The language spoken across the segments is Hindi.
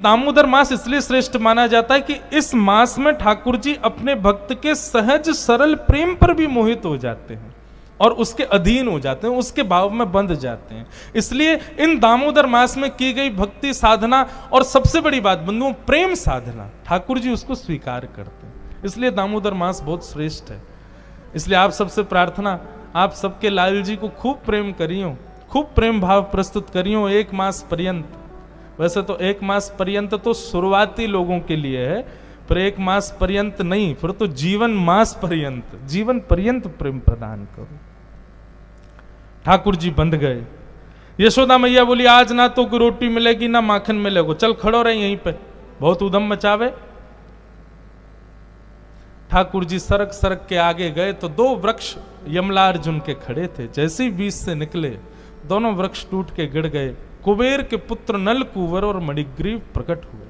दामोदर मास इसलिए श्रेष्ठ माना जाता है कि इस मास में ठाकुर जी अपने भक्त के सहज सरल प्रेम पर भी मोहित हो जाते हैं और उसके अधीन हो जाते हैं, उसके भाव में बंध जाते हैं। इसलिए इन दामोदर मास में की गई भक्ति साधना और सबसे बड़ी बात बंधुओं प्रेम साधना, ठाकुर जी उसको स्वीकार करते हैं। इसलिए दामोदर मास बहुत श्रेष्ठ है। इसलिए आप सबसे प्रार्थना, आप सबके लाल जी को खूब प्रेम करियो, खूब प्रेम भाव प्रस्तुत करियो एक मास पर्यंत। वैसे तो एक मास पर्यंत तो शुरुआती लोगों के लिए है, पर एक मास पर्यंत नहीं, फिर तो जीवन मास पर्यंत, जीवन पर्यंत प्रेम प्रदान करो। ठाकुर जी बंध गए। यशोदा मैया बोली आज ना तो कोई रोटी मिलेगी ना माखन मिलेगा, चल खड़ो रहे यहीं पे, बहुत उधम मचावे। ठाकुर जी सरक सरक के आगे गए तो दो वृक्ष यमलार्जुन के खड़े थे। जैसे ही बीच से निकले दोनों वृक्ष टूट के गिर गए। कुबेर के पुत्र नल कुंवर और मणिग्रीव प्रकट हुए।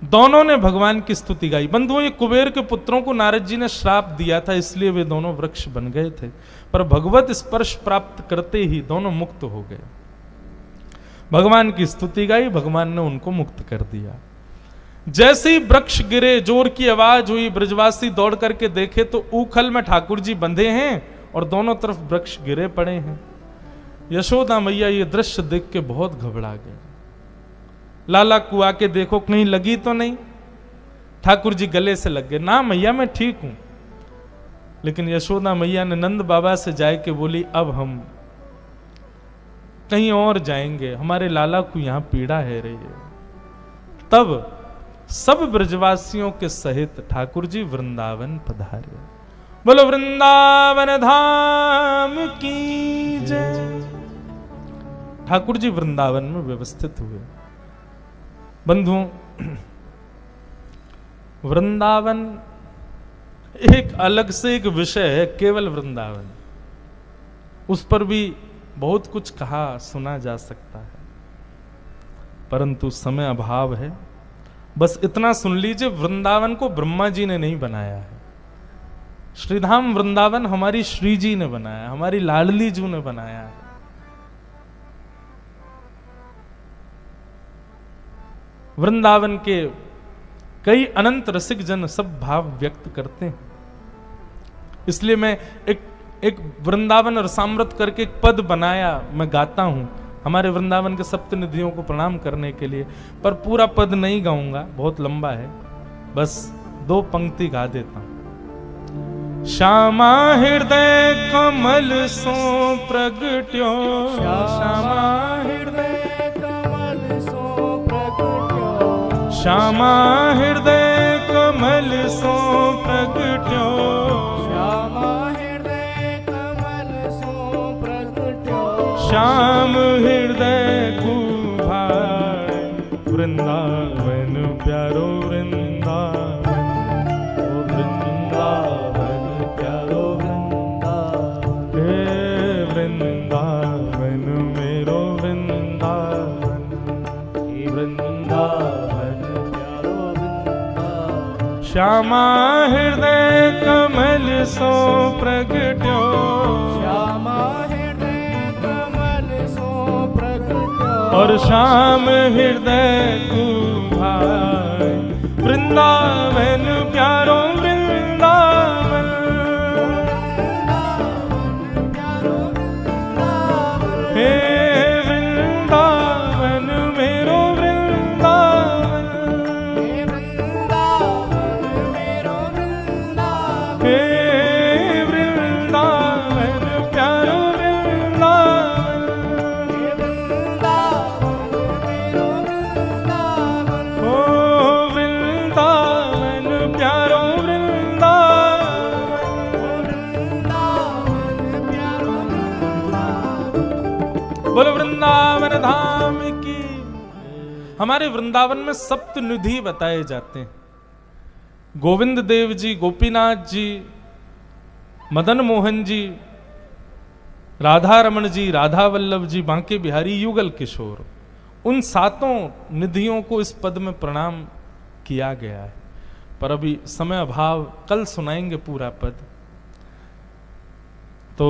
दोनों ने भगवान की स्तुति गाई। बंधुओं ये कुबेर के पुत्रों को नारद जी ने श्राप दिया था, इसलिए वे दोनों वृक्ष बन गए थे, पर भगवत स्पर्श प्राप्त करते ही दोनों मुक्त हो गए। भगवान की स्तुति गाई, भगवान ने उनको मुक्त कर दिया। जैसे ही वृक्ष गिरे जोर की आवाज हुई, ब्रजवासी दौड़ करके देखे तो ऊखल में ठाकुर जी बंधे हैं और दोनों तरफ वृक्ष गिरे पड़े हैं। यशोदा मैया ये दृश्य देख के बहुत घबरा गए। लाला को आके देखो कहीं लगी तो नहीं। ठाकुर जी गले से लग गए, ना मैया मैं ठीक हूं। लेकिन यशोदा मैया ने नंद बाबा से जाए के बोली अब हम कहीं और जाएंगे, हमारे लाला को यहां पीड़ा है रही है। तब सब ब्रजवासियों के सहित ठाकुर जी वृंदावन पधारे। बोलो वृंदावन धाम की जय। ठाकुर जी वृंदावन में व्यवस्थित हुए। बंधुओं वृंदावन एक अलग से एक विषय है, केवल वृंदावन, उस पर भी बहुत कुछ कहा सुना जा सकता है, परंतु समय अभाव है। बस इतना सुन लीजिए, वृंदावन को ब्रह्मा जी ने नहीं बनाया है। श्रीधाम वृंदावन हमारी श्री जी ने बनाया, हमारी लाडली जी ने बनाया है। वृंदावन के कई अनंत रसिक जन सब भाव व्यक्त करते हैं। इसलिए मैं एक वृंदावन रसामृत करके एक पद बनाया, मैं गाता हूं हमारे वृंदावन के सप्तनिधियों को प्रणाम करने के लिए, पर पूरा पद नहीं गाऊंगा, बहुत लंबा है, बस 2 पंक्ति गा देता हूं। श्यामा हृदय कमल सो प्रगट्यो, श्यामा हृदय कमल सो प्रगट्यो, श्यामा हृदय कमल सो प्रगट्यो, श्यामा हृदय कमल सो प्रगट्यो, श्याम हृदय कुभार, वृंदावन प्यारो वृंदावन, ओ वृंदावन प्यारो वृंदावन, हे वृंदावन मेरो वृंदावन, हे वृंदावन प्यारो वृंदावन, श्यामा हृदय कमल सो प्रगट्यो, श्यामा और श्याम हृदय कुभार, वृंदावन प्यारो वृंदावन, हे वृंदावन मेरो वृंदावन, हे वृंदावन मेरो वृंदावन, हे वृंदावन प्यारो वृंदावन, बोलो वृंदावन धाम की। हमारे वृंदावन में सप्तनिधि बताए जाते हैं। गोविंद देव जी, गोपीनाथ जी, मदन मोहन जी, राधा रमण जी, राधा वल्लभ जी, बांके बिहारी, युगल किशोर, उन 7 निधियों को इस पद में प्रणाम किया गया है, पर अभी समय अभाव, कल सुनाएंगे पूरा पद। तो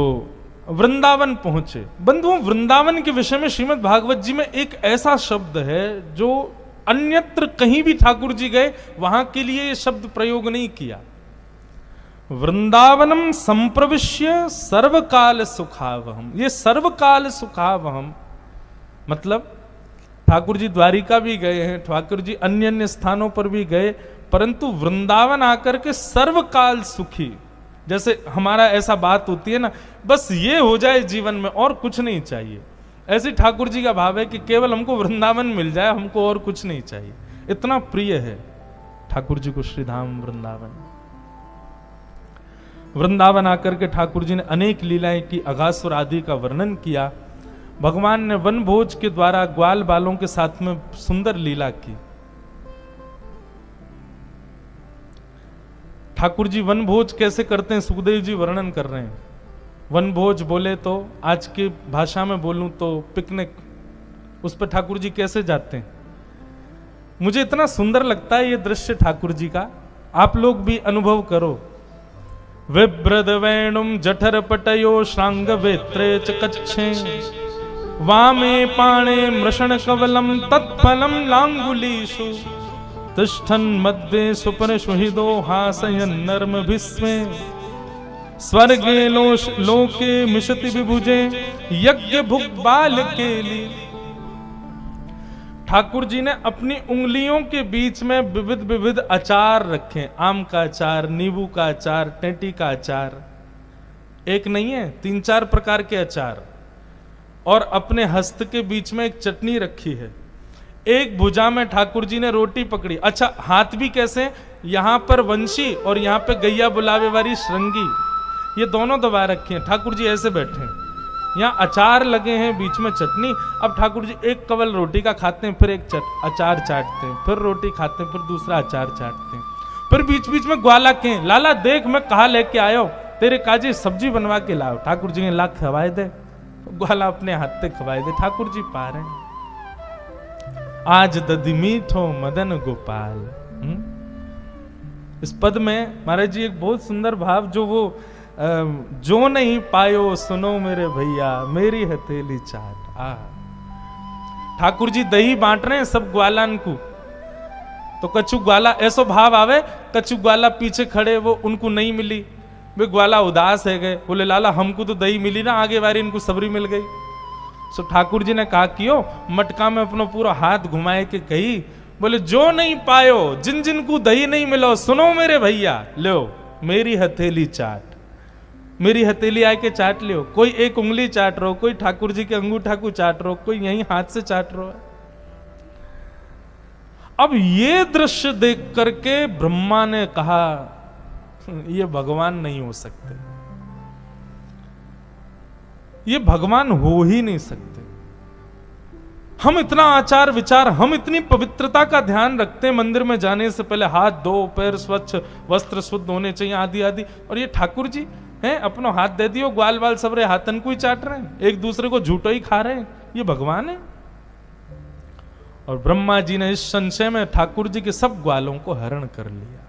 वृंदावन पहुंचे। बंधुओं वृंदावन के विषय में श्रीमद् भागवत जी में एक ऐसा शब्द है जो अन्यत्र कहीं भी ठाकुर जी गए वहां के लिए ये शब्द प्रयोग नहीं किया। वृंदावनम संप्रविश्य सर्वकाल सुखावहम, ये सर्वकाल सुखावहम मतलब ठाकुर जी द्वारिका भी गए हैं, ठाकुर जी अन्य अन्य स्थानों पर भी गए, परंतु वृंदावन आकर के सर्वकाल सुखी। जैसे हमारा ऐसा बात होती है ना, बस ये हो जाए जीवन में और कुछ नहीं चाहिए, ऐसे ठाकुर जी का भाव है कि केवल हमको वृंदावन मिल जाए, हमको और कुछ नहीं चाहिए। इतना प्रिय है ठाकुर जी को श्रीधाम वृंदावन। वृंदावन आकर के ठाकुर जी ने अनेक लीलाएं की, अघासुर आदि का वर्णन किया। भगवान ने वन भोज के द्वारा ग्वाल बालों के साथ में सुंदर लीला की। ठाकुर जी वन भोज कैसे करते हैं सुखदेव जी वर्णन कर रहे हैं। वन भोज बोले तो आज की भाषा में बोलूं तो पिकनिक, उस पर ठाकुर जी कैसे जाते हैं। मुझे इतना सुंदर लगता है ये दृश्य ठाकुर जी का, आप लोग भी अनुभव करो। विब्रद वेणुम जठर पटयो श्रांग वेत्रे च कच्छे वामे पाणे मृषण कवलम तत्फलम लांगुलीषु तिष्ठन् मध्ये सुपनिषु हिदो हासयन् नर्म भिस्मे स्वर्गे लोके मिशति विभुजे यज्ञ भुग बाल केली। ठाकुर जी ने अपनी उंगलियों के बीच में विविध विविध अचार रखे, आम का अचार, नींबू का अचार, टेंटी का अचार, एक नहीं है 3-4 प्रकार के अचार, और अपने हस्त के बीच में एक चटनी रखी है। एक भुजा में ठाकुर जी ने रोटी पकड़ी। अच्छा, हाथ भी कैसे, यहां पर वंशी और यहां पे गैया बुलावे वाली श्रृंगी, ये दोनों दबा रखी हैं। ठाकुर जी ऐसे बैठे हैं, यहाँ अचार लगे हैं, बीच में चटनी। अब ठाकुर जी एक कवल रोटी का खाते हैं, फिर एक अचार चाटते हैं, फिर रोटी खाते हैं, फिर दूसरा अचार चाटते हैं, फिर बीच बीच में ग्वाला के, लाला देख मैं कहा लेके आयो, तेरे काजी सब्जी बनवा के लाओ। ठाकुर जी ने ला खवाए दे, ग्वाला अपने हाथ से खवाए दे। ठाकुर जी पा रहे हैं आज दधि मीठो मदन गोपाल। इस पद में महाराज जी एक बहुत सुंदर भाव, जो वो जो नहीं पायो सुनो मेरे भैया मेरी हथेली चाट। ठाकुर जी दही बांट रहे हैं सब ग्वालन को, तो कछु ग्वाला ऐसा भाव आवे, कछु ग्वाला पीछे खड़े वो उनको नहीं मिली, वे ग्वाला उदास है गए, बोले लाला हमको तो दही मिली ना, आगे बारी इनको सबरी मिल गई। सो ठाकुर जी ने कहा कियो मटका में अपना पूरा हाथ घुमाए के कही, बोले जो नहीं पायो, जिन जिन को दही नहीं मिलो, सुनो मेरे भैया लो मेरी हथेली चाट, मेरी हथेली आके चाट लियो। कोई एक उंगली चाट रहो, कोई ठाकुर जी के अंगूठा को चाट रहो, कोई यही हाथ से चाट रहो। अब ये दृश्य देख करके ब्रह्मा ने कहा ये भगवान नहीं हो सकते, ये भगवान हो ही नहीं सकते। हम इतना आचार विचार, हम इतनी पवित्रता का ध्यान रखते हैं, मंदिर में जाने से पहले हाथ धो, पैर स्वच्छ, वस्त्र शुद्ध होने चाहिए, आदि आदि, और ये ठाकुर जी हैं अपना हाथ दे दियो, ग्वाल बाल सबरे हाथन को ही चाट रहे हैं, एक दूसरे को झूठो ही खा रहे हैं, ये भगवान है। और ब्रह्मा जी ने इस संशय में ठाकुर जी के सब ग्वालों को हरण कर लिया।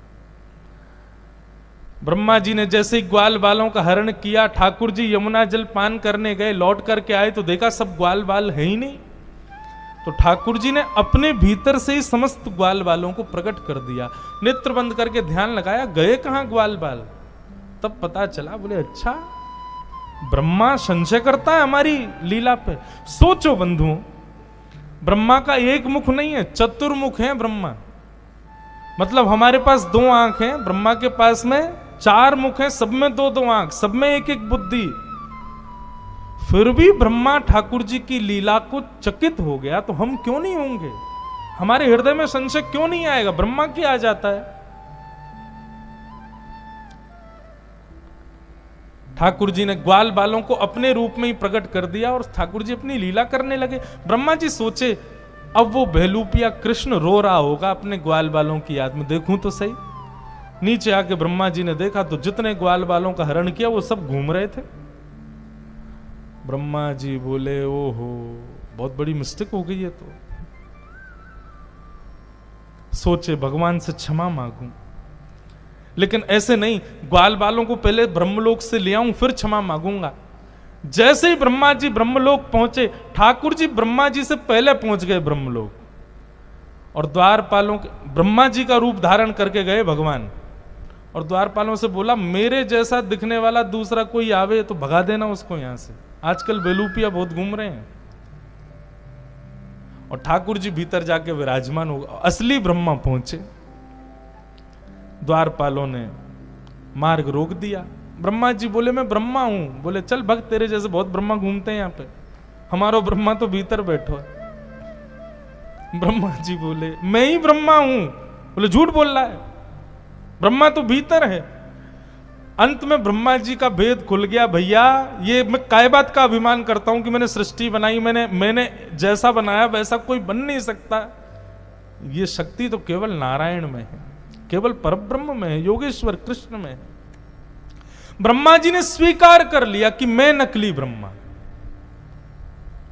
ब्रह्मा जी ने जैसे ही ग्वाल बालों का हरण किया, ठाकुर जी यमुना जल पान करने गए, लौट करके आए तो देखा सब ग्वाल बाल है ही नहीं। तो ठाकुर जी ने अपने भीतर से ही समस्त ग्वाल बालों को प्रकट कर दिया, नेत्र बंद करके ध्यान लगाया, गए कहां ग्वाल बाल, तब पता चला, बोले अच्छा ब्रह्मा संशय करता है हमारी लीला पे। सोचो बंधुओं, ब्रह्मा का एक मुख नहीं है, चतुर्मुख है ब्रह्मा, मतलब हमारे पास 2 आंख हैं, ब्रह्मा के पास में 4 मुख हैं, सब में 2-2 आंख, सब में एक एक बुद्धि। फिर भी ब्रह्मा ठाकुर जी की लीला को चकित हो गया, तो हम क्यों नहीं होंगे? हमारे हृदय में संशय क्यों नहीं आएगा? ब्रह्मा की आ जाता है। ठाकुर जी ने ग्वाल बालों को अपने रूप में ही प्रकट कर दिया और ठाकुर जी अपनी लीला करने लगे। ब्रह्मा जी सोचे अब वो बहलूपिया कृष्ण रो रहा होगा अपने ग्वाल बालों की याद में, देखूं तो सही। नीचे आके ब्रह्मा जी ने देखा तो जितने ग्वाल बालों का हरण किया वो सब घूम रहे थे। ब्रह्मा जी बोले ओहो बहुत बड़ी मिस्टेक हो गई है। तो सोचे भगवान से क्षमा मांगूं, लेकिन ऐसे नहीं, ग्वाल बालों को पहले ब्रह्मलोक से ले आऊं फिर क्षमा मांगूंगा। जैसे ही ब्रह्मा जी ब्रह्मलोक पहुंचे, ठाकुर जी ब्रह्मा जी से पहले पहुंच गए ब्रह्मलोक, और द्वारपालों के, ब्रह्मा जी का रूप धारण करके गए भगवान, और द्वारपालों से बोला मेरे जैसा दिखने वाला दूसरा कोई आवे तो भगा देना उसको यहां से। आजकल बेलूपिया बहुत घूम रहे हैं। और ठाकुर जी भीतर जाके विराजमान हो, असली ब्रह्मा पहुंचे। द्वारपालों ने मार्ग रोक दिया। ब्रह्मा जी बोले मैं ब्रह्मा हूं। बोले चल भक्त, तेरे जैसे बहुत ब्रह्मा घूमते हैं यहां पे, हमारा ब्रह्मा तो भीतर बैठो है। ब्रह्मा जी बोले मैं ही ब्रह्मा हूं। बोले झूठ बोल रहा है, ब्रह्मा तो भीतर है। अंत में ब्रह्मा जी का भेद खुल गया। भैया ये मैं काय बात का अभिमान करता हूं कि मैंने सृष्टि बनाई, मैंने जैसा बनाया वैसा कोई बन नहीं सकता। ये शक्ति तो केवल नारायण में है, केवल परब्रह्म में है, योगेश्वर कृष्ण में है। ब्रह्मा जी ने स्वीकार कर लिया कि मैं नकली ब्रह्मा,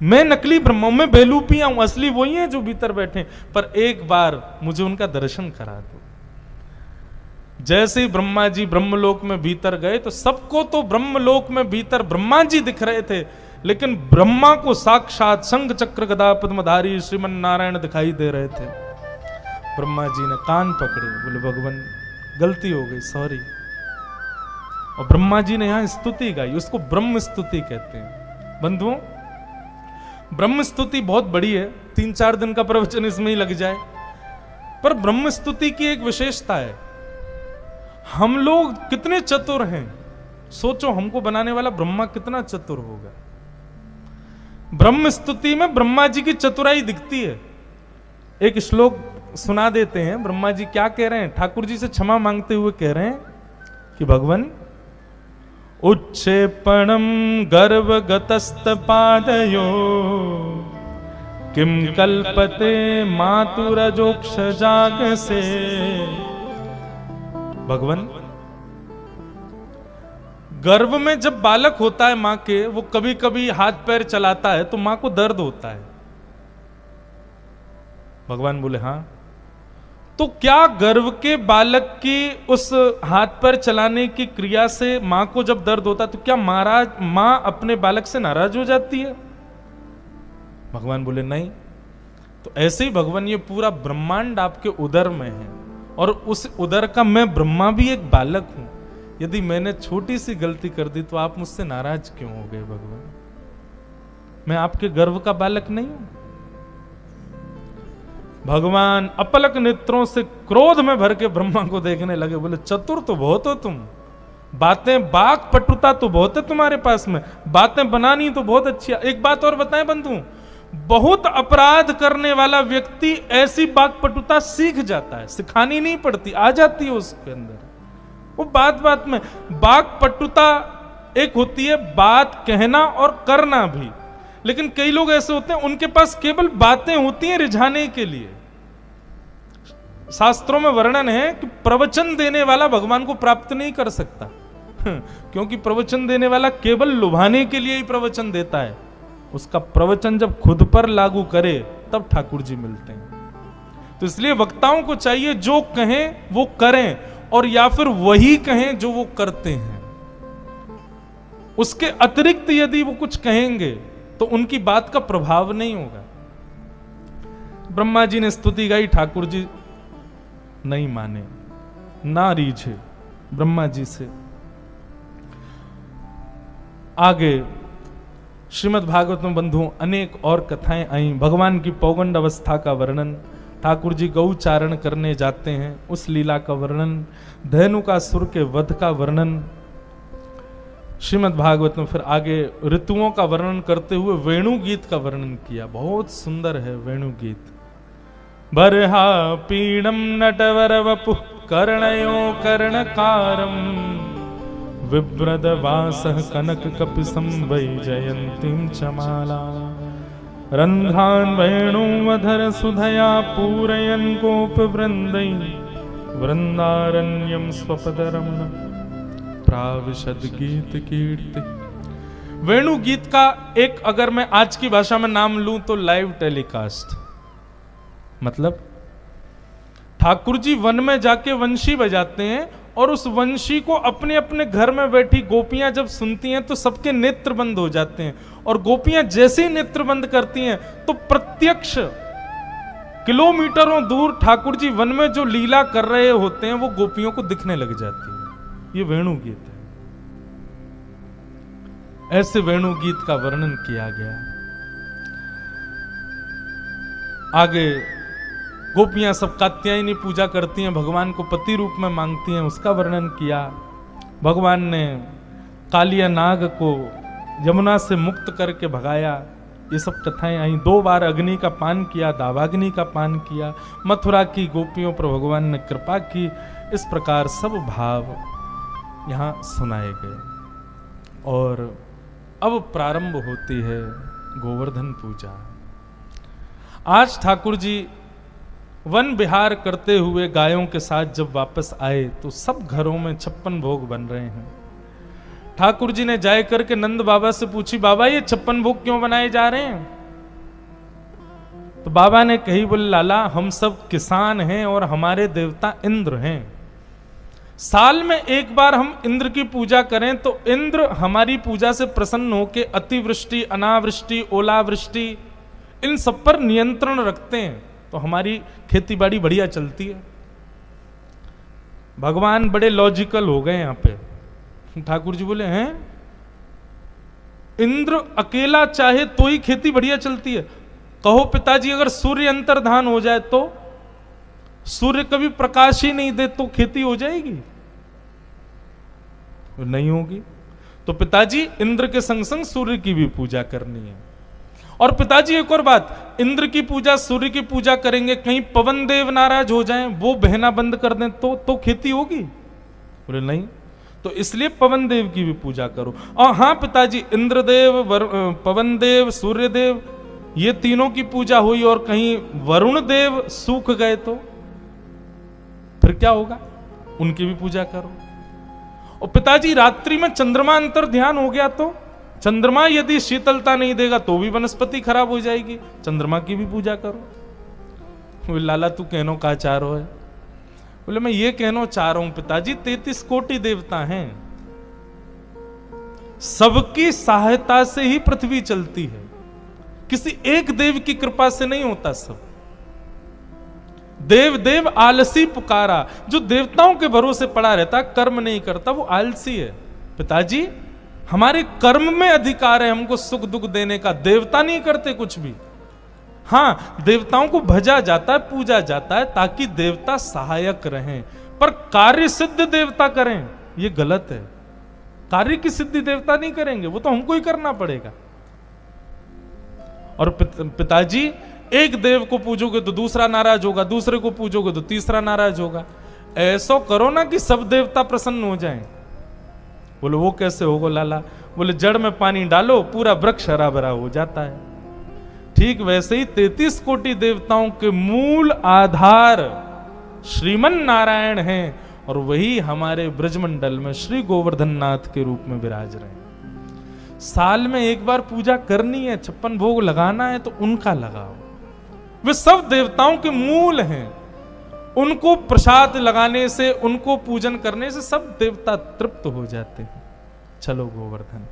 मैं नकली ब्रह्मा, मैं बेलूपिया हूं, असली वही है जो भीतर बैठे। पर एक बार मुझे उनका दर्शन करा दो। जैसे ही ब्रह्मा जी ब्रह्मलोक में भीतर गए तो सबको तो ब्रह्मलोक में भीतर ब्रह्मा जी दिख रहे थे, लेकिन ब्रह्मा को साक्षात शंख चक्र गदा पद्मधारी श्रीमन नारायण दिखाई दे रहे थे। ब्रह्मा जी ने कान पकड़े, बोले भगवान गलती हो गई, सॉरी। और ब्रह्मा जी ने यहां स्तुति गाई, उसको ब्रह्म स्तुति कहते हैं। बंधुओं, ब्रह्म स्तुति बहुत बड़ी है, 3-4 दिन का प्रवचन इसमें ही लग जाए। पर ब्रह्म स्तुति की एक विशेषता है, हम लोग कितने चतुर हैं। सोचो हमको बनाने वाला ब्रह्मा कितना चतुर होगा। ब्रह्म स्तुति में ब्रह्मा जी की चतुराई दिखती है। एक श्लोक सुना देते हैं। ब्रह्मा जी क्या कह रहे हैं, ठाकुर जी से क्षमा मांगते हुए कह रहे हैं कि भगवान उच्छेपणम गर्भगतस्त पादयो किम कल्पते मातुरजोक्ष जाग से। भगवान, गर्भ में जब बालक होता है मां के, वो कभी कभी हाथ पैर चलाता है तो मां को दर्द होता है। भगवान बोले हाँ, तो क्या गर्भ के बालक की उस हाथ पैर चलाने की क्रिया से मां को जब दर्द होता है तो क्या मां अपने बालक से नाराज हो जाती है? भगवान बोले नहीं। तो ऐसे ही भगवान, ये पूरा ब्रह्मांड आपके उदर में है, और उस उदर का मैं ब्रह्मा भी एक बालक हूं। यदि मैंने छोटी सी गलती कर दी तो आप मुझसे नाराज क्यों हो गए भगवान? मैं आपके गर्भ का बालक नहीं हूं? भगवान अपलक नेत्रों से क्रोध में भर के ब्रह्मा को देखने लगे। बोले चतुर तो बहुत हो तुम, बातें बाक पटुता तो बहुत है तुम्हारे पास में, बातें बनानी तो बहुत अच्छी है। एक बात और बताएं बंधु, बहुत अपराध करने वाला व्यक्ति ऐसी बात पटुता सीख जाता है, सिखानी नहीं पड़ती, आ जाती है उसके अंदर। वो बात बात में बात पटुता एक होती है, बात कहना और करना भी। लेकिन कई लोग ऐसे होते हैं उनके पास केवल बातें होती हैं रिझाने के लिए। शास्त्रों में वर्णन है कि प्रवचन देने वाला भगवान को प्राप्त नहीं कर सकता, क्योंकि प्रवचन देने वाला केवल लुभाने के लिए ही प्रवचन देता है। उसका प्रवचन जब खुद पर लागू करे तब ठाकुर जी मिलते हैं। तो इसलिए वक्ताओं को चाहिए जो कहें वो करें, और या फिर वही कहें जो वो करते हैं। उसके अतिरिक्त यदि वो कुछ कहेंगे तो उनकी बात का प्रभाव नहीं होगा। ब्रह्मा जी ने स्तुति गाई, ठाकुर जी नहीं माने, ना रीझे ब्रह्मा जी से। आगे श्रीमद् भागवत में बंधुओं अनेक और कथाएं आई। भगवान की पौगंड अवस्था का वर्णन, ठाकुर जी गौ चारण करने जाते हैं उस लीला का वर्णन, धेनुकासुर के वध का वर्णन। श्रीमद् भागवत में फिर आगे ऋतुओं का वर्णन करते हुए वेणु गीत का वर्णन किया। बहुत सुंदर है वेणु गीत। बर्हा पीड़म नटवर वपुः कर्णयो कर्णकारम विव्रद वासः कनक कपिसं वैजयन्तीं चमाला रन्ध्रान् वेणुवधर सुधया पूरयन् गोपवृन्दै वृन्दारण्यं स्वपदरमण प्राविशद गीत कीर्ति। वेणु गीत का एक अगर मैं आज की भाषा में नाम लूं तो लाइव टेलीकास्ट। मतलब ठाकुर जी वन में जाके वंशी बजाते हैं और उस वंशी को अपने अपने घर में बैठी गोपियां जब सुनती हैं तो सबके नेत्र बंद हो जाते हैं, और गोपियां जैसे ही नेत्र बंद करती हैं तो प्रत्यक्ष किलोमीटरों दूर ठाकुर जी वन में जो लीला कर रहे होते हैं वो गोपियों को दिखने लग जाती है। ये वेणु गीत है। ऐसे वेणु गीत का वर्णन किया गया। आगे गोपियां सब कात्यायनी पूजा करती हैं, भगवान को पति रूप में मांगती हैं, उसका वर्णन किया। भगवान ने कालिया नाग को यमुना से मुक्त करके भगाया, ये सब कथाएं आई। 2 बार अग्नि का पान किया, दावाग्नि का पान किया। मथुरा की गोपियों पर भगवान ने कृपा की। इस प्रकार सब भाव यहां सुनाए गए। और अब प्रारंभ होती है गोवर्धन पूजा। आज ठाकुर जी वन विहार करते हुए गायों के साथ जब वापस आए तो सब घरों में 56 भोग बन रहे हैं। ठाकुर जी ने जाए करके नंद बाबा से पूछी, बाबा ये 56 भोग क्यों बनाए जा रहे हैं? तो बाबा ने कही, बोले लाला हम सब किसान हैं और हमारे देवता इंद्र हैं। साल में एक बार हम इंद्र की पूजा करें तो इंद्र हमारी पूजा से प्रसन्न होकर अतिवृष्टि, अनावृष्टि, ओलावृष्टि इन सब पर नियंत्रण रखते हैं, तो हमारी खेती बाड़ी बढ़िया चलती है। भगवान बड़े लॉजिकल हो गए यहां पे। ठाकुर जी बोले, हैं इंद्र अकेला चाहे तो ही खेती बढ़िया चलती है? कहो पिताजी अगर सूर्य अंतर्धान हो जाए तो, सूर्य कभी प्रकाश ही नहीं दे तो खेती हो जाएगी? नहीं होगी। तो पिताजी इंद्र के संग संग सूर्य की भी पूजा करनी है। और पिताजी एक और बात, इंद्र की पूजा सूर्य की पूजा करेंगे, कहीं पवन देव नाराज हो जाएं, वो बहना बंद कर दें तो खेती होगी? बोले नहीं, तो इसलिए पवन देव की भी पूजा करो। और हाँ पिताजी, इंद्रदेव, पवन देव, सूर्य देव ये तीनों की पूजा हुई और कहीं वरुण देव सूख गए तो फिर क्या होगा? उनकी भी पूजा करो। और पिताजी रात्रि में चंद्रमा अंतर ध्यान हो गया तो, चंद्रमा यदि शीतलता नहीं देगा तो भी वनस्पति खराब हो जाएगी, चंद्रमा की भी पूजा करो। लाला तू कहनो का चारो है? बोले मैं ये कहना चाह रहा हूं पिताजी, 33 कोटि देवता हैं, सबकी सहायता से ही पृथ्वी चलती है, किसी एक देव की कृपा से नहीं होता सब। देव देव आलसी पुकारा, जो देवताओं के भरोसे पड़ा रहता, कर्म नहीं करता, वो आलसी है। पिताजी हमारे कर्म में अधिकार है हमको सुख दुख देने का, देवता नहीं करते कुछ भी। हां देवताओं को भजा जाता है, पूजा जाता है ताकि देवता सहायक रहें, पर कार्य सिद्ध देवता करें ये गलत है। कार्य की सिद्धि देवता नहीं करेंगे, वो तो हमको ही करना पड़ेगा। और पिताजी एक देव को पूजोगे तो दूसरा नाराज होगा, दूसरे को पूजोगे तो तीसरा नाराज होगा। ऐसा करो ना कि सब देवता प्रसन्न हो जाएं। बोले वो कैसे होगा लाला? बोले जड़ में पानी डालो पूरा वृक्ष हरा भरा हो जाता है। ठीक वैसे ही 33 कोटि देवताओं के मूल आधार श्रीमन नारायण हैं और वही हमारे ब्रजमंडल में श्री गोवर्धन नाथ के रूप में विराज रहे हैं। साल में एक बार पूजा करनी है, 56 भोग लगाना है तो उनका लगाओ। वे सब देवताओं के मूल हैं, उनको प्रसाद लगाने से, उनको पूजन करने से सब देवता तृप्त हो जाते हैं। चलो गोवर्धन।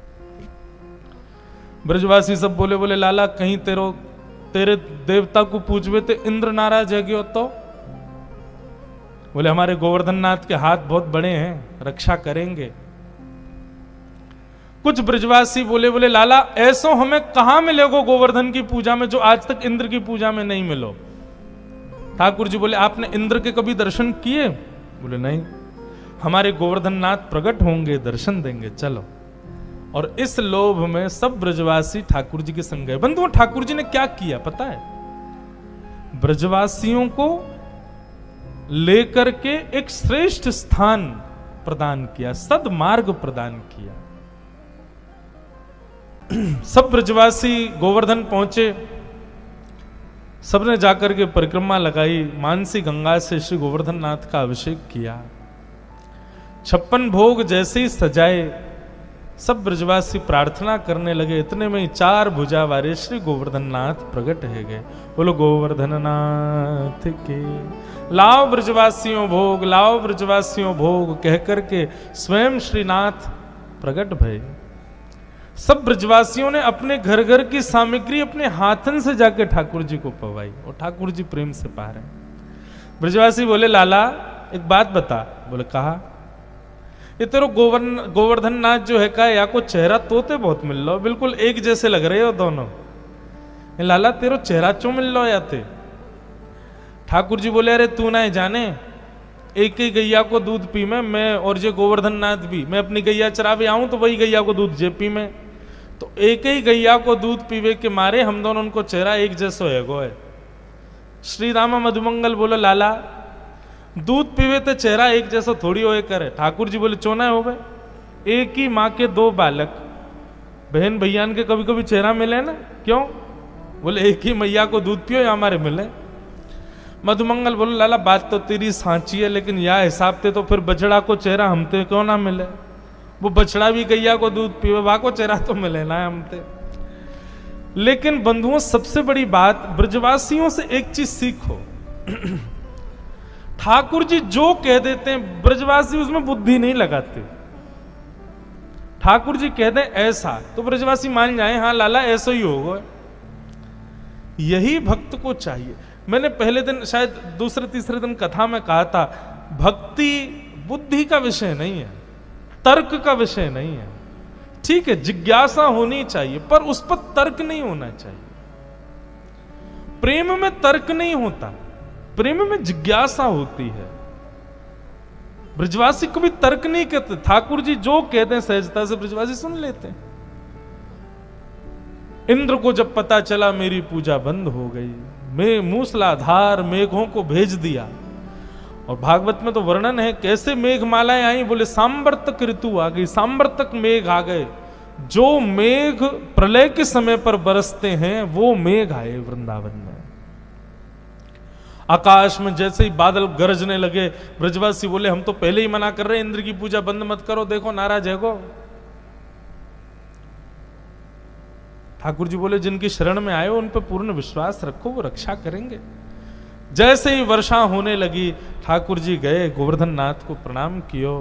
ब्रजवासी सब बोले, बोले लाला कहीं तेरे देवता को पूजवे तो इंद्र नाराज है गयो तो? बोले हमारे गोवर्धन नाथ के हाथ बहुत बड़े हैं, रक्षा करेंगे। कुछ ब्रजवासी बोले, बोले लाला ऐसो हमें कहां मिलेगो गोवर्धन की पूजा में जो आज तक इंद्र की पूजा में नहीं मिलो? ठाकुर जी बोले आपने इंद्र के कभी दर्शन किए? बोले नहीं। हमारे गोवर्धन नाथ प्रकट होंगे, दर्शन देंगे, चलो। और इस लोभ में सब ब्रजवासी ठाकुर जी के संग गए। बंधुओं ठाकुर जी ने क्या किया पता है? ब्रजवासियों को लेकर के एक श्रेष्ठ स्थान प्रदान किया, सद्मार्ग प्रदान किया। सब ब्रजवासी गोवर्धन पहुंचे, सबने जाकर के परिक्रमा लगाई, मानसी गंगा से श्री गोवर्धन नाथ का अभिषेक किया। 56 भोग जैसे ही सजाए सब ब्रजवासी प्रार्थना करने लगे। इतने में ही 4 भुजा वाले श्री गोवर्धन नाथ प्रकट है गए। बोलो गोवर्धन नाथ के। लाओ ब्रजवासियों भोग, लाओ ब्रजवासियों भोग कह करके स्वयं श्रीनाथ प्रकट भये। सब ब्रजवासियों ने अपने घर घर की सामग्री अपने हाथन से जाके ठाकुर जी को पवाई और ठाकुर जी प्रेम से पा रहे हैं। ब्रजवासी बोले लाला एक बात बता। बोले कहा, ये तेरो गोवर्धन नाथ जो है का या को चेहरा तोते बहुत मिल लो, बिल्कुल एक जैसे लग रहे हो दोनों। लाला तेरो चेहरा चो मिल लो याते। ठाकुर जी बोले अरे तू ना जाने, एक ही गैया को दूध पी मैं और जे गोवर्धन नाथ भी, मैं अपनी गैया चरावे आऊं तो वही गैया को दूध जे पी में, तो एक ही गैया को दूध पीवे के मारे हम दोनों उनको चेहरा एक जैसो है गो है। श्री रामा मधुमंगल बोले लाला दूध पीवे तो चेहरा एक जैसा थोड़ी होए करे। ठाकुर जी बोले चोना हो गए, एक ही माँ के दो बालक, बहन भैया के कभी कभी चेहरा मिले ना, क्यों? बोले एक ही मैया को दूध पियो या हमारे मिले। मधुमंगल बोले लाला बात तो तेरी सांची है, लेकिन या हिसाब से तो फिर बछड़ा को चेहरा हमते क्यों ना मिले? वो बछड़ा भी गैया को दूध पीवे, वहां को चेहरा तो मिले ना हमते। लेकिन बंधुओं सबसे बड़ी बात, ब्रजवासियों से एक चीज सीखो। ठाकुर जी जो कह देते हैं ब्रजवासी उसमें बुद्धि नहीं लगाते। ठाकुर जी कह दें ऐसा तो ब्रजवासी मान जाए हाँ लाला ऐसा ही होगा। यही भक्त को चाहिए। मैंने पहले दिन शायद दूसरे तीसरे दिन कथा में कहा था, भक्ति बुद्धि का विषय नहीं है, तर्क का विषय नहीं है। ठीक है जिज्ञासा होनी चाहिए पर उस पर तर्क नहीं होना चाहिए। प्रेम में तर्क नहीं होता, प्रेम में जिज्ञासा होती है। ब्रजवासी को भी तर्क नहीं कहते, ठाकुर जी जो कहते हैं सहजता से ब्रजवासी सुन लेते हैं। इंद्र को जब पता चला मेरी पूजा बंद हो गई, मैं मूसलाधार मेघों को भेज दिया। और भागवत में तो वर्णन है कैसे मेघमालाएं आई। बोले सांबर्तक ऋतु आ गई, सांबर्तक मेघ आ गए। जो मेघ प्रलय के समय पर बरसते हैं वो मेघ आए वृंदावन में। आकाश में जैसे ही बादल गरजने लगे, ब्रजवासी बोले हम तो पहले ही मना कर रहे इंद्र की पूजा बंद मत करो, देखो नाराज है गो। ठाकुर जी बोले जिनकी शरण में आए हो उन पर पूर्ण विश्वास रखो, वो रक्षा करेंगे। जैसे ही वर्षा होने लगी ठाकुर जी गए गोवर्धन नाथ को प्रणाम कियो।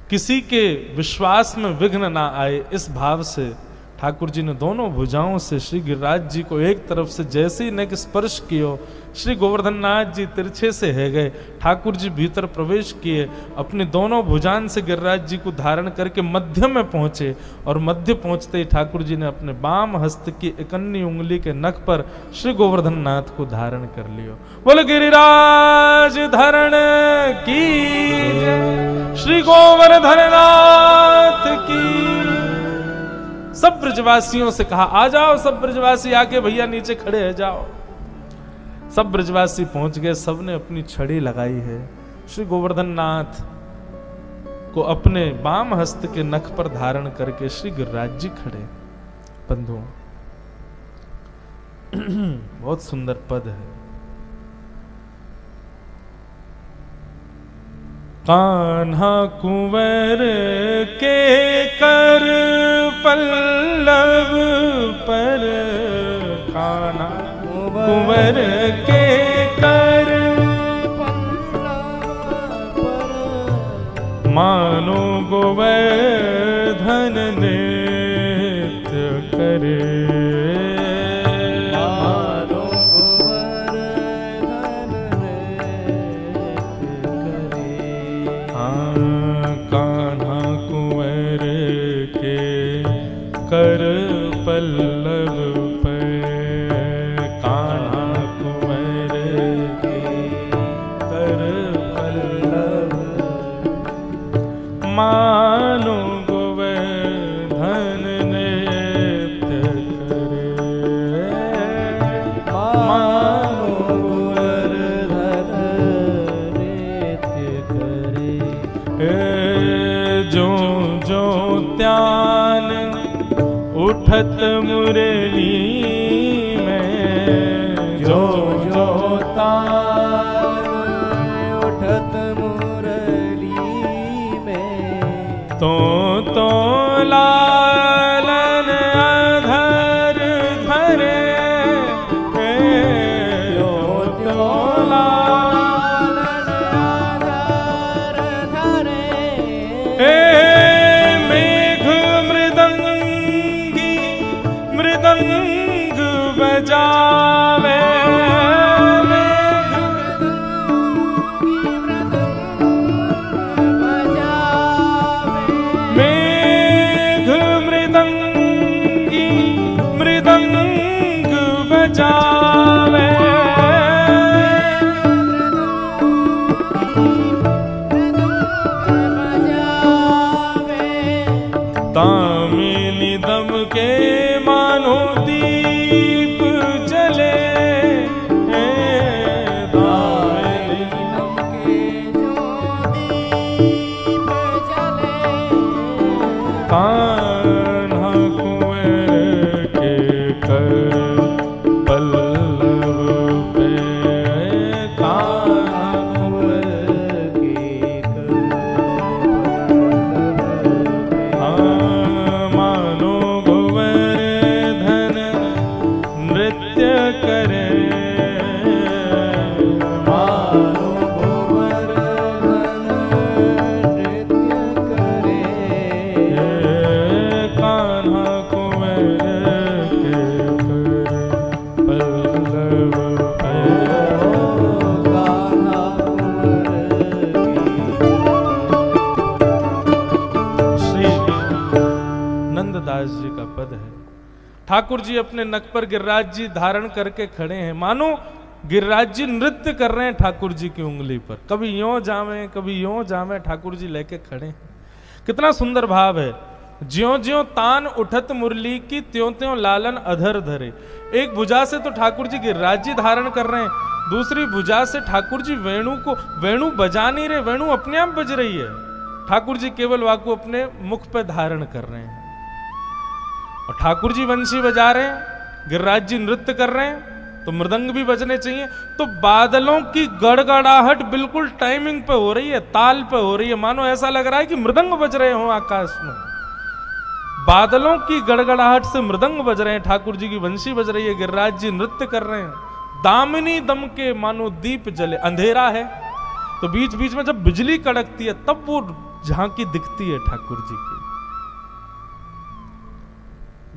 किसी के विश्वास में विघ्न ना आए इस भाव से ठाकुर जी ने दोनों भुजाओं से श्री गिरिराज जी को एक तरफ से जैसे ही नेक स्पर्श कियो, श्री गोवर्धन नाथ जी तिरछे से है गए। ठाकुर जी भीतर प्रवेश किए, अपने दोनों भुजान से गिरिराज जी को धारण करके मध्य में पहुंचे। और मध्य पहुंचते ही ठाकुर जी ने अपने बाम हस्त की इकन्नी उंगली के नख पर श्री गोवर्धन नाथ को धारण कर लियो। बोले गिरिराज धरण की जय, श्री गोवर्धन नाथ की। सब ब्रजवासियों से कहा आ जाओ, सब ब्रजवासी आके भैया नीचे खड़े है जाओ। सब ब्रजवासी पहुंच गए, सबने अपनी छड़ी लगाई है। श्री गोवर्धन नाथ को अपने बाम हस्त के नख पर धारण करके श्री गिरिराज जी खड़े। बंधुओं बहुत सुंदर पद है। कान्हा कुंवर के कर पल्लव पर, कान्हा कुंवर के कर पल्लव पर, मानो गोवर्धन नृत्य करे। कर पल्लव पर, कान्हा कुंवर के कर पल्लव, मानो गोवर्धन नृत्य करे। मानो गोवर्धन नृत्य करे। जो जो त्यान उठत मुरली में, जो जो तान उठत मुरली में, तो लालन अधर धरे। तो लालन अधर धरे। मेघ मृदंग ठाकुर जी अपने नक पर गिरिराज जी धारण करके खड़े हैं, मानो गिरिराज जी नृत्य कर रहे हैं ठाकुर जी की उंगली पर। कभी यों जावे कभी यों जावे, ठाकुर जी लेके खड़े हैं। कितना सुंदर भाव है। ज्यों ज्यों तान उठत मुरली की, त्यों त्यों लालन अधर धरे। एक भुजा से तो ठाकुर जी गिरिराज जी धारण कर रहे हैं, दूसरी भुजा से ठाकुर जी वेणु बजा नहीं रहे, वेणु अपने आप बज रही है। ठाकुर जी केवल वाकु अपने मुख पे धारण कर रहे हैं और ठाकुर जी वंशी बजा रहे हैं, गिरिराज जी नृत्य कर रहे हैं, तो मृदंग भी बजने चाहिए। तो बादलों की गड़गड़ाहट बिल्कुल टाइमिंग पे हो रही है, ताल पे हो रही है, मानो ऐसा लग रहा है कि मृदंग बज रहे हो आकाश में। बादलों की गड़गड़ाहट से मृदंग बज रहे हैं, ठाकुर जी की वंशी बज रही है, गिरिराज जी नृत्य कर रहे हैं। दामिनी दम के मानो दीप जले, अंधेरा है तो बीच बीच में जब बिजली कड़कती है तब वो झांकी दिखती है ठाकुर जी की।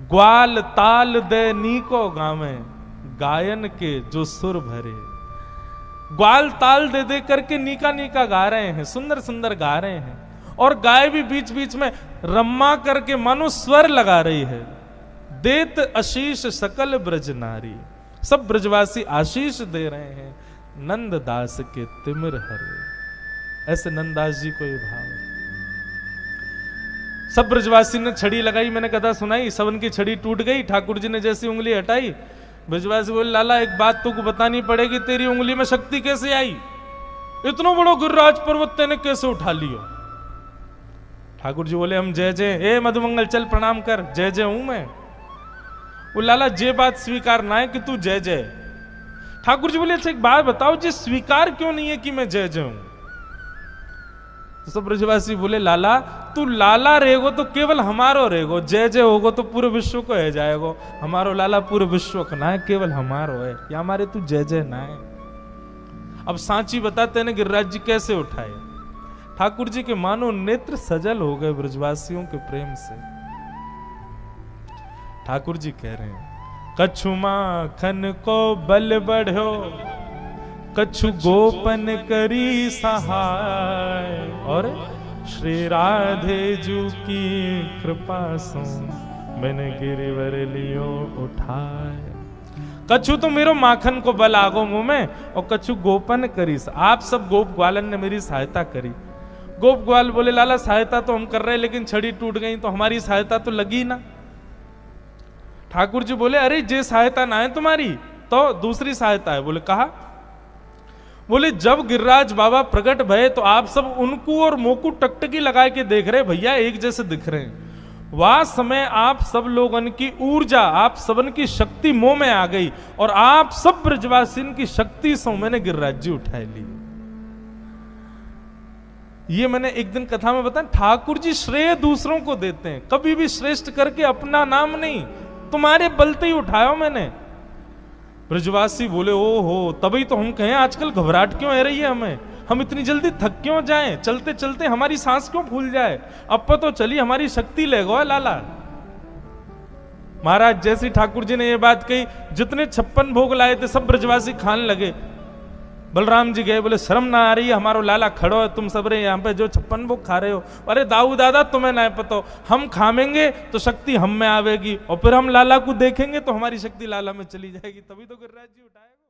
ग्वाल ताल दे नीको गावे, गायन के जो सुर भरे। ग्वाल ताल दे दे करके नीका नीका गा रहे हैं, सुंदर सुंदर गा रहे हैं, और गाय भी बीच बीच में रम्मा करके मानो स्वर लगा रही है। देत आशीष सकल ब्रज नारी, सब ब्रजवासी आशीष दे रहे हैं, नंद दास के तिमिर हरे। ऐसे नंददास जी को ये भाव है। सब ब्रजवासी ने छड़ी लगाई, मैंने कथा सुनाई, सबन की छड़ी टूट गई। ठाकुर जी ने जैसी उंगली हटाई, ब्रजवासी बोले लाला एक बात तुमको बतानी पड़ेगी, तेरी उंगली में शक्ति कैसे आई? इतना बड़ो गिरिराज पर्वत तेने कैसे उठा लियो? ठाकुर जी बोले हम जय जय, ए मधुमंगल चल प्रणाम कर, जय जय हूं मैं। वो लाला जे बात स्वीकार ना है कि तू जय जय। ठाकुर जी बोले अच्छा एक बात बताओ, जी स्वीकार क्यों नहीं है कि मैं जय जय हूं? तो सब ब्रजवासी बोले लाला तू लाला रहेगो तो केवल हमारो रहेगो, जय जय होगो तो पूरे विश्व को है जाएगो। हमारो लाला पूरे विश्व का ना है, केवल हमारो है, या हमारे तू जय जय ना है। अब सांची बताते ने गिरिराज जी कैसे उठाए। ठाकुर जी के मानो नेत्र सजल हो गए ब्रजवासियों के प्रेम से। ठाकुर जी कह रहे हैं कछु माखन को बल बढ़ो, कछु गोपन करी सहाय, और श्री राधे जू की कृपा सो मैंने गिरिवर लियो उठाए। कछु तो मेरो माखन को बल आगो मुंह में, और कछु गोपन करी। आप सब गोप ग्वालन ने मेरी सहायता करी। गोप ग्वाल बोले लाला सहायता तो हम कर रहे हैं, लेकिन छड़ी टूट गई तो हमारी सहायता तो लगी ना। ठाकुर जी बोले अरे जे सहायता ना है तुम्हारी तो दूसरी सहायता है। बोले कहा? बोले जब गिरिराज बाबा प्रकट भये तो आप सब उनको और मोकू टकटकी लगा के देख रहे, भैया एक जैसे दिख रहे हैं। वह समय आप सब लोगन की ऊर्जा, आप सबन की शक्ति मोह में आ गई, और आप सब ब्रजवासिन की शक्ति से मैंने गिरिराज जी उठा ली। ये मैंने एक दिन कथा में बताया, ठाकुर जी श्रेय दूसरों को देते हैं, कभी भी श्रेष्ठ करके अपना नाम नहीं, तुम्हारे बलते ही उठाया मैंने। ब्रजवासी बोले ओ हो, तभी तो हम कहें आजकल घबराहट क्यों हो रही है हमें, हम इतनी जल्दी थक क्यों जाएं, चलते चलते हमारी सांस क्यों फूल जाए, अब तो चली हमारी शक्ति ले गो लाला। महाराज जैसी ठाकुर जी ने ये बात कही, जितने 56 भोग लाए थे सब ब्रजवासी खाने लगे। बलराम जी गए, बोले शर्म ना आ रही है, हमारो लाला खड़ो है, तुम सब रे यहाँ पे जो 56 भोग खा रहे हो। अरे दाऊ दादा तुम्हें ना पता, हम खामेंगे तो शक्ति हम में आवेगी, और फिर हम लाला को देखेंगे तो हमारी शक्ति लाला में चली जाएगी, तभी तो गिरिराज जी उठाएगा।